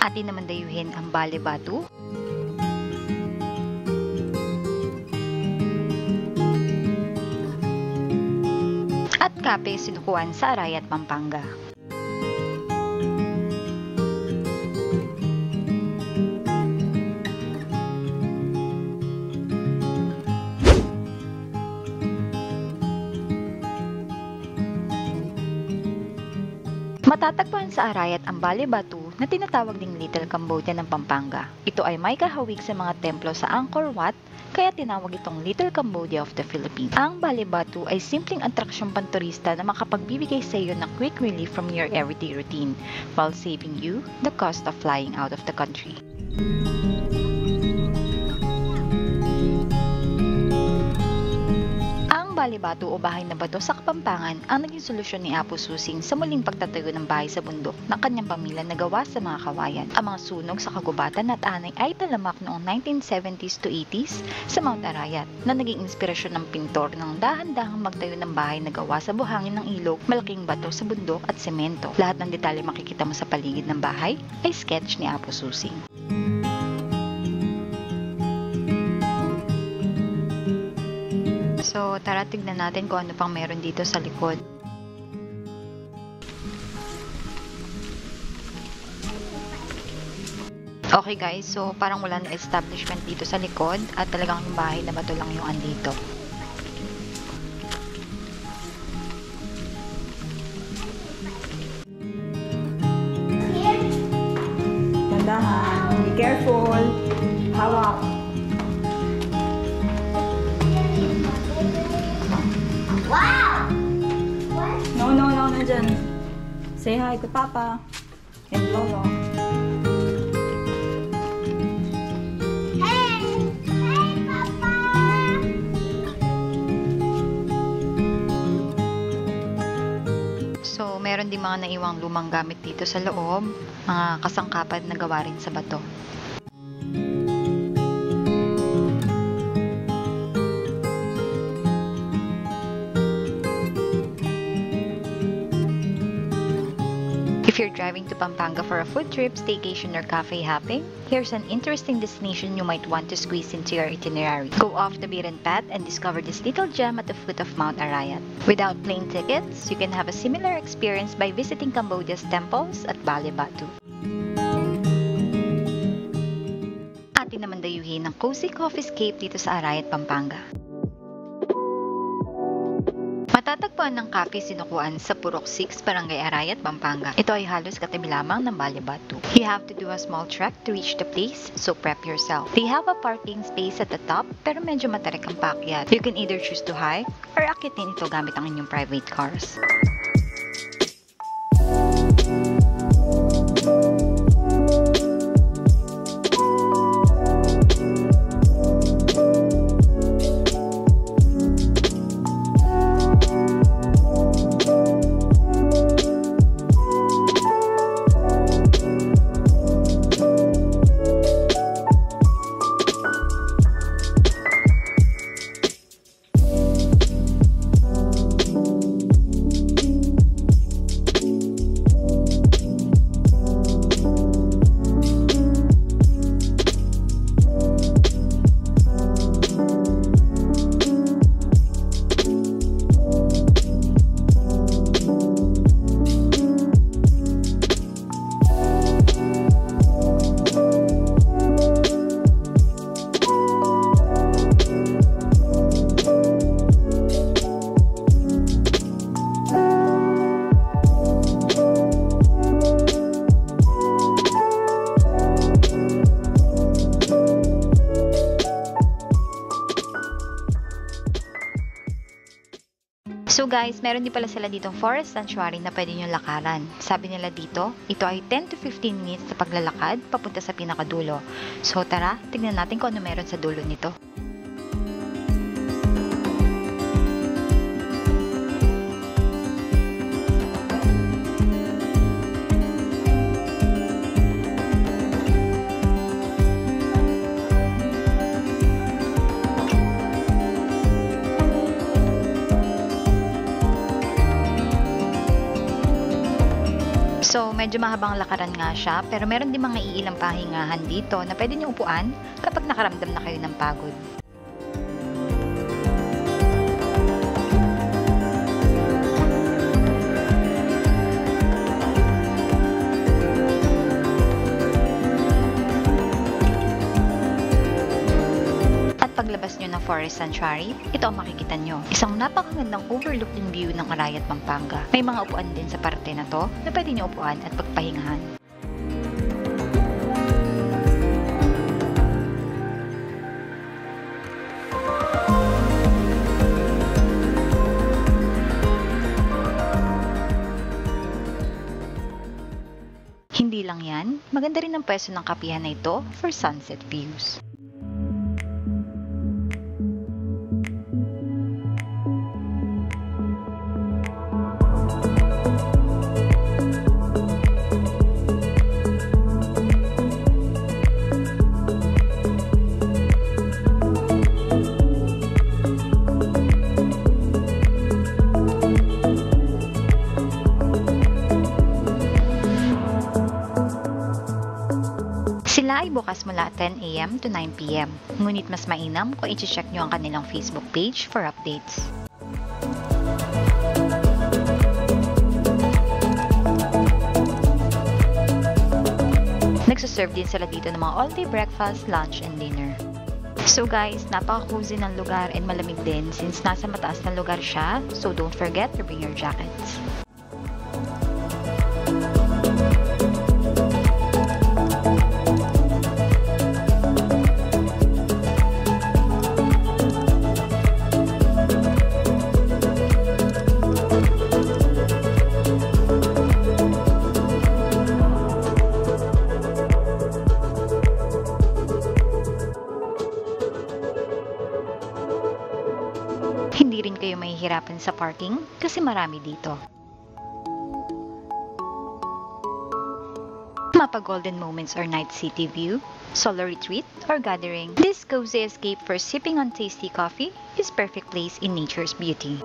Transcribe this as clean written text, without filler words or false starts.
Atin naman dayuhin ang Balebatu at Cafe Sinukuan sa Arayat, Pampanga. Matatagpuan sa Arayat ang Balebatu na tinatawag ding Little Cambodia ng Pampanga. Ito ay may kahawig sa mga templo sa Angkor Wat, kaya tinawag itong Little Cambodia of the Philippines. Ang Balebatu ay simpleng atraksyong panturista na makapagbibigay sa iyo ng quick relief from your everyday routine while saving you the cost of flying out of the country. Balebatu o bahay na bato sa Kapampangan ang naging solusyon ni Apo Susing sa muling pagtatayo ng bahay sa bundok ng kanyang pamilya na gawa sa mga kawayan. Ang mga sunog sa kagubatan at anay ay talamak noong 1970s to 80s sa Mount Arayat na naging inspirasyon ng pintor ng dahan-dahang magtayo ng bahay na gawa sa buhangin ng ilog, malaking bato sa bundok at semento. Lahat ng detalye makikita mo sa paligid ng bahay ay sketch ni Apo Susing. So, tara tignan natin kung ano pang meron dito sa likod. Okay guys, so parang wala na establishment dito sa likod at talagang yung bahay na bato lang yung andito. Tandahan, be careful, hawak. Wow! No, nandyan. Say hi to Papa and Lolo. Hey! Hey, Papa! So, meron din mga naiwang lumang gamit dito sa loob, mga kasangkapan na gawa rin sa bato. If you're driving to Pampanga for a food trip, staycation, or cafe hopping, here's an interesting destination you might want to squeeze into your itinerary. Go off the beaten path and discover this little gem at the foot of Mount Arayat. Without plane tickets, you can have a similar experience by visiting Cambodia's temples at Balebatu. Atin naman dayuhin ang Cozy Coffee Escape dito sa Arayat, Pampanga. Matatagpuan ng Cafe Sinukuan sa Purok 6, Barangay Arayat, Pampanga. Ito ay halos katabi lamang ng Balebatu. You have to do a small trek to reach the place, so prep yourself. They have a parking space at the top, pero medyo matarik ang paakyat. You can either choose to hike or akitin ito gamit ang inyong private cars. So guys, meron din pala sila ditong forest sanctuary na pwede nyo lakaran. Sabi nila dito, ito ay 10 to 15 minutes na paglalakad papunta sa pinakadulo. So tara, tignan natin kung ano meron sa dulo nito. So, medyo mahabang lakaran nga siya, pero meron din mga iilang pahingahan dito na pwede niyo upuan kapag nakaramdam na kayo ng pagod. Paglabas nyo ng Forest Sanctuary, ito ang makikita nyo. Isang napakagandang overlooking view ng Arayat, Pampanga. May mga upuan din sa parte na to na pwede nyo upuan at pagpahingahan. Hindi lang yan, maganda rin ang pwesto ng kapihan na ito for sunset views. Sila ay bukas mula 10 AM to 9 PM. Ngunit mas mainam kung i-check nyo ang kanilang Facebook page for updates. Nagsaserve din sila dito ng mga all-day breakfast, lunch, and dinner. So guys, napaka-cozy ng lugar and malamig din since nasa mataas na lugar siya, so don't forget to bring your jackets. Hindi rin kayo mahihirapan sa parking kasi marami dito. Mapa golden moments or night city view, solo retreat, or gathering, this cozy escape for sipping on tasty coffee is perfect place in nature's beauty.